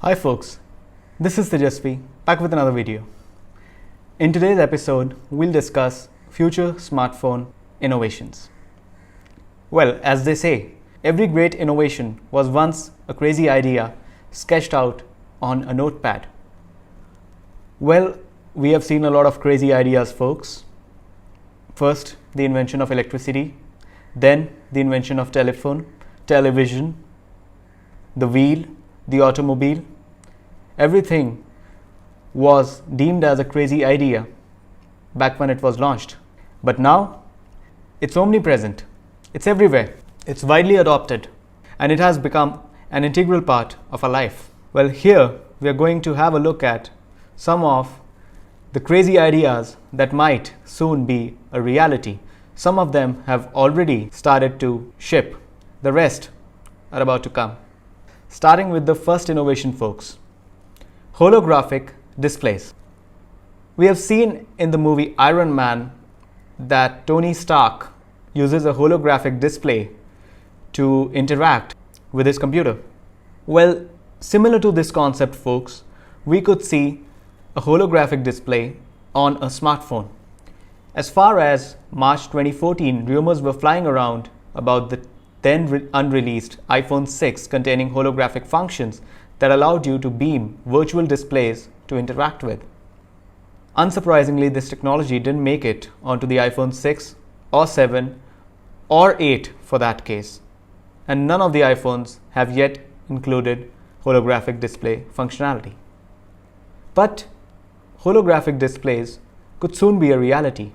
Hi folks, this is Tejasvi back with another video. In today's episode, we'll discuss future smartphone innovations. Well, as they say, every great innovation was once a crazy idea sketched out on a notepad. Well, we have seen a lot of crazy ideas, folks. First, the invention of electricity, then the invention of telephone, television, the wheel, the automobile. Everything was deemed as a crazy idea back when it was launched. But now, it's omnipresent, it's everywhere, it's widely adopted, and it has become an integral part of our life. Well, here we are going to have a look at some of the crazy ideas that might soon be a reality. Some of them have already started to ship, the rest are about to come. Starting with the first innovation, folks. Holographic displays. We have seen in the movie Iron Man that Tony Stark uses a holographic display to interact with his computer. Well, similar to this concept, folks, we could see a holographic display on a smartphone. As far as March 2014, rumors were flying around about the then unreleased iPhone 6 containing holographic functions that allowed you to beam virtual displays to interact with. Unsurprisingly, this technology didn't make it onto the iPhone 6 or 7 or 8 for that case, and none of the iPhones have yet included holographic display functionality. But holographic displays could soon be a reality,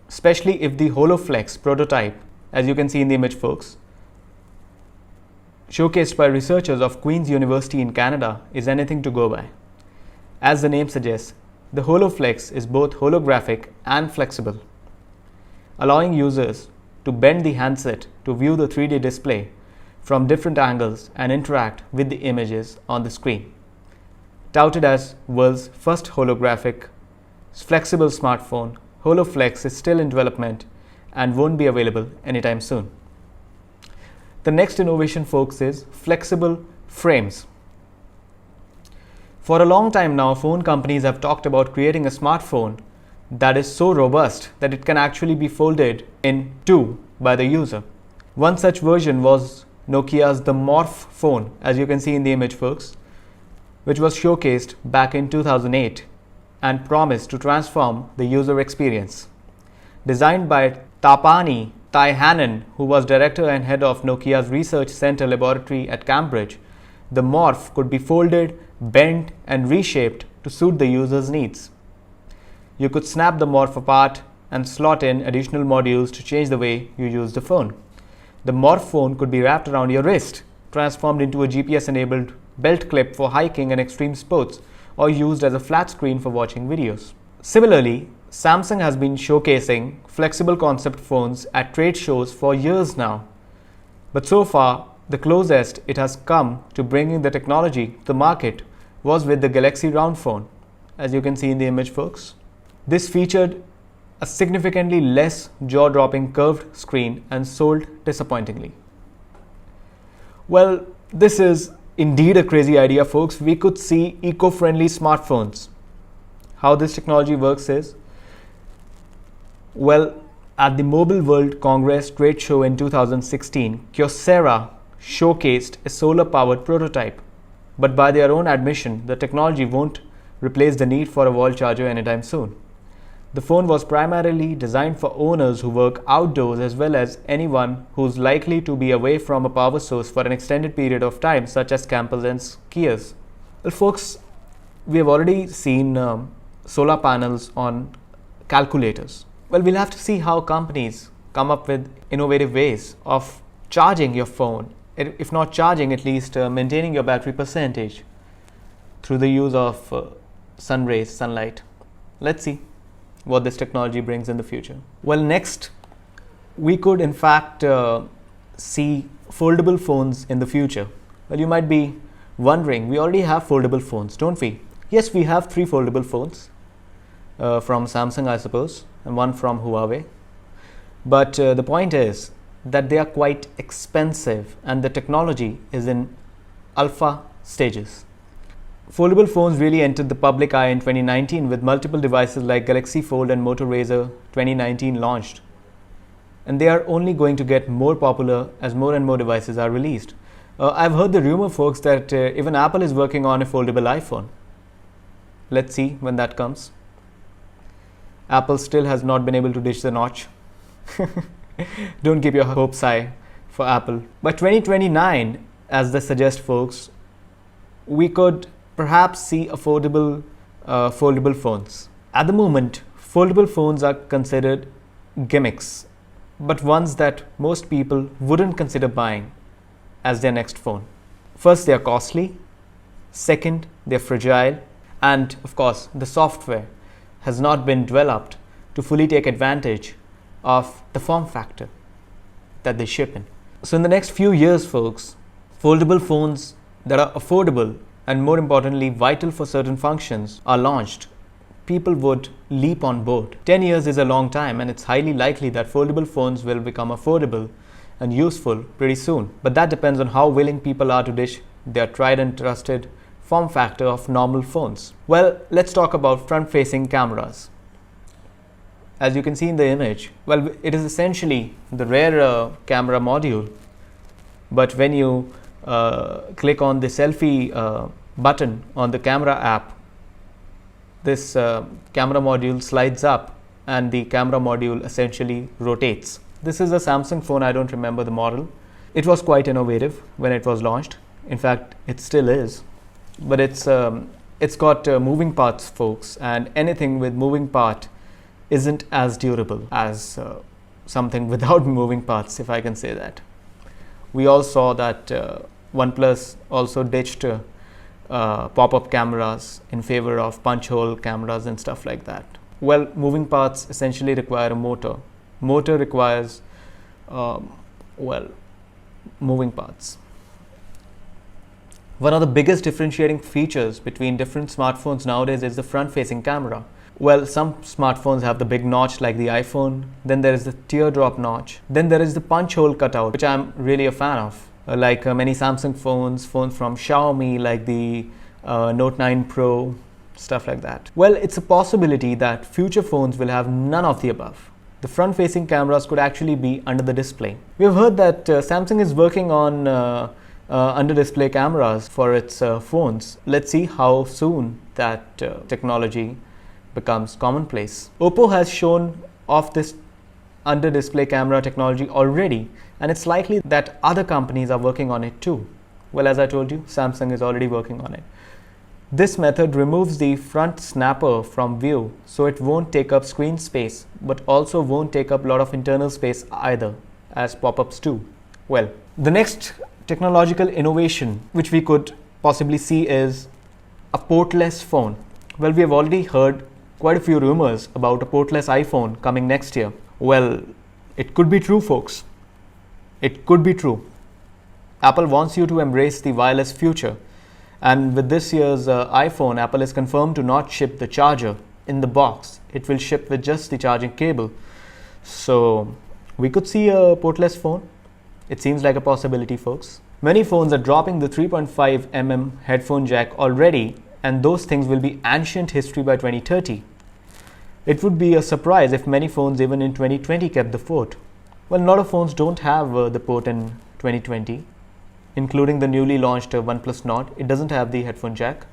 especially if the HoloFlex prototype, as you can see in the image, folks, showcased by researchers of Queen's University in Canada, is anything to go by. As the name suggests, the HoloFlex is both holographic and flexible, allowing users to bend the handset to view the 3D display from different angles and interact with the images on the screen. Touted as world's first holographic flexible smartphone, HoloFlex is still in development and won't be available anytime soon. The next innovation, folks, is flexible frames. For a long time now, phone companies have talked about creating a smartphone that is so robust that it can actually be folded in two by the user. One such version was Nokia's the Morph phone, as you can see in the image, folks, which was showcased back in 2008 and promised to transform the user experience. Designed by Tapani Taihanen, who was director and head of Nokia's Research Center laboratory at Cambridge, the Morph could be folded, bent, and reshaped to suit the user's needs. You could snap the Morph apart and slot in additional modules to change the way you use the phone. The Morph phone could be wrapped around your wrist, transformed into a GPS-enabled belt clip for hiking and extreme sports, or used as a flat screen for watching videos. Similarly, Samsung has been showcasing flexible concept phones at trade shows for years now. But so far, the closest it has come to bringing the technology to the market was with the Galaxy Round phone, as you can see in the image, folks. This featured a significantly less jaw-dropping curved screen and sold disappointingly. Well, this is indeed a crazy idea, folks. We could see eco-friendly smartphones. How this technology works is, well, at the Mobile World Congress trade show in 2016, Kyocera showcased a solar-powered prototype. But by their own admission, the technology won't replace the need for a wall charger anytime soon. The phone was primarily designed for owners who work outdoors as well as anyone who's likely to be away from a power source for an extended period of time, such as campers and skiers. Well, folks, we have already seen solar panels on calculators. Well, we'll have to see how companies come up with innovative ways of charging your phone, if not charging, at least maintaining your battery percentage through the use of sun rays, sunlight. Let's see what this technology brings in the future. Well, next, we could in fact see foldable phones in the future. Well, you might be wondering, we already have foldable phones, don't we? Yes, we have 3 foldable phones from Samsung, I suppose, and 1 from Huawei. But the point is that they are quite expensive and the technology is in alpha stages. Foldable phones really entered the public eye in 2019 with multiple devices like Galaxy Fold and Moto Razr 2019 launched. And they are only going to get more popular as more and more devices are released. I've heard the rumor, folks, that even Apple is working on a foldable iPhone. Let's see when that comes. Apple still has not been able to ditch the notch. Don't keep your hopes high for Apple. By 2029, as they suggest, folks, we could perhaps see affordable foldable phones. At the moment, foldable phones are considered gimmicks, but ones that most people wouldn't consider buying as their next phone. First, they are costly. Second, they're fragile. And of course, the software has not been developed to fully take advantage of the form factor that they ship in. So in the next few years, folks, foldable phones that are affordable and more importantly vital for certain functions are launched. People would leap on board. 10 years is a long time, and it's highly likely that foldable phones will become affordable and useful pretty soon. But that depends on how willing people are to ditch their tried and trusted form factor of normal phones. Well, let's talk about front-facing cameras. As you can see in the image, well, it is essentially the rear camera module, but when you click on the selfie button on the camera app, this camera module slides up and the camera module essentially rotates. This is a Samsung phone, I don't remember the model. It was quite innovative when it was launched. In fact, it still is. But it's got moving parts, folks, and anything with moving part isn't as durable as something without moving parts, if I can say that. We all saw that OnePlus also ditched pop-up cameras in favor of punch-hole cameras and stuff like that. Well, moving parts essentially require a motor. Motor requires, moving parts. One of the biggest differentiating features between different smartphones nowadays is the front-facing camera. Well, some smartphones have the big notch like the iPhone, then there is the teardrop notch, then there is the punch hole cutout, which I'm really a fan of. Like many Samsung phones from Xiaomi like the Note 9 Pro, stuff like that. Well, it's a possibility that future phones will have none of the above. The front-facing cameras could actually be under the display. We have heard that Samsung is working on under-display cameras for its phones. Let's see how soon that technology becomes commonplace. Oppo has shown off this under-display camera technology already, and it's likely that other companies are working on it too. Well, as I told you, Samsung is already working on it. This method removes the front snapper from view, so it won't take up screen space, but also won't take up a lot of internal space either, as pop-ups do. Well, the next technological innovation which we could possibly see is a portless phone. Well, we have already heard quite a few rumors about a portless iPhone coming next year. Well, it could be true, folks. It could be true. Apple wants you to embrace the wireless future. And with this year's iPhone, Apple is confirmed to not ship the charger in the box. It will ship with just the charging cable. So we could see a portless phone. It seems like a possibility, folks. Many phones are dropping the 3.5mm headphone jack already, and those things will be ancient history by 2030. It would be a surprise if many phones even in 2020 kept the port. Well, a lot of phones don't have the port in 2020, including the newly launched OnePlus Nord. It doesn't have the headphone jack.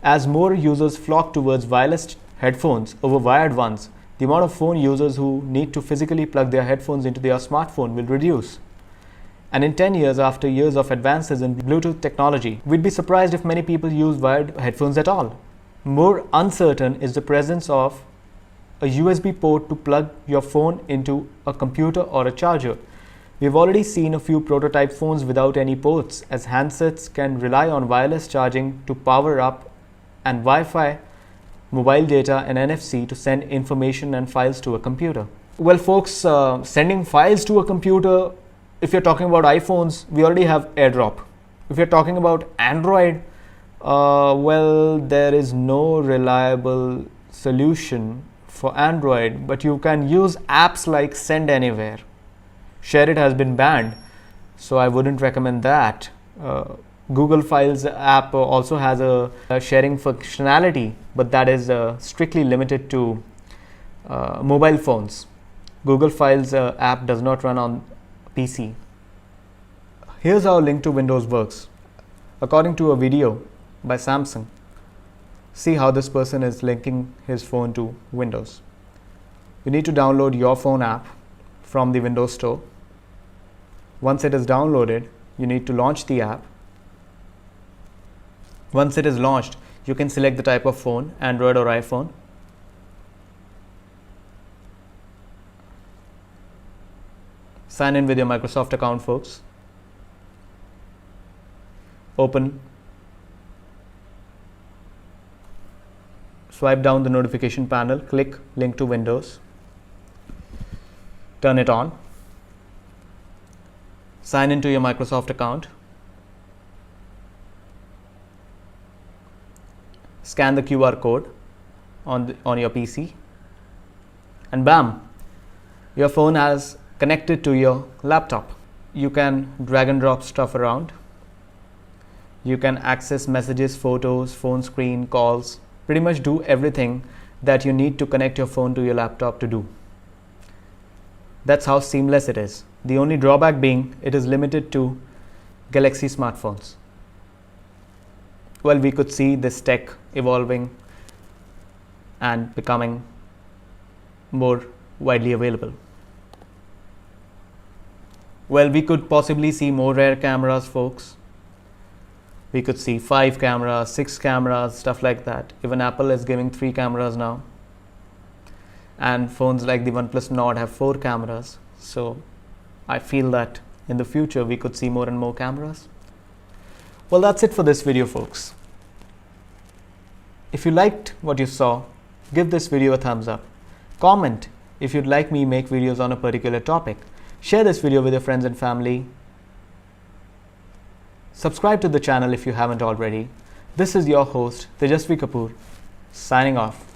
As more users flock towards wireless headphones over wired ones, the amount of phone users who need to physically plug their headphones into their smartphone will reduce. And in 10 years, after years of advances in Bluetooth technology, we'd be surprised if many people use wired headphones at all. More uncertain is the presence of a USB port to plug your phone into a computer or a charger. We've already seen a few prototype phones without any ports, as handsets can rely on wireless charging to power up and Wi-Fi, mobile data and NFC to send information and files to a computer. Well, folks, sending files to a computer, if you're talking about iPhones, we already have AirDrop. If you're talking about Android, well, there is no reliable solution for Android, but you can use apps like Send Anywhere. Share It has been banned, so I wouldn't recommend that. Google Files app also has a sharing functionality, but that is strictly limited to mobile phones. Google Files app does not run on PC. Here's how Link to Windows works. According to a video by Samsung, see how this person is linking his phone to Windows. You need to download your phone app from the Windows Store. Once it is downloaded, you need to launch the app. Once it is launched, you can select the type of phone, Android or iPhone. Sign in with your Microsoft account, folks. Open. Swipe down the notification panel, click Link to Windows. Turn it on. Sign into your Microsoft account. Scan the QR code on your PC, and bam, your phone has connected to your laptop. You can drag and drop stuff around. You can access messages, photos, phone screen, calls, pretty much do everything that you need to connect your phone to your laptop to do. That's how seamless it is. The only drawback being it is limited to Galaxy smartphones. Well, we could see this tech evolving and becoming more widely available. Well, we could possibly see more rare cameras, folks. We could see 5 cameras, 6 cameras, stuff like that. Even Apple is giving 3 cameras now. And phones like the OnePlus Nord have 4 cameras. So I feel that in the future we could see more and more cameras. Well, that's it for this video, folks. If you liked what you saw, give this video a thumbs up. Comment if you'd like me make videos on a particular topic. Share this video with your friends and family. Subscribe to the channel if you haven't already. This is your host, Tejasvi Kapoor, signing off.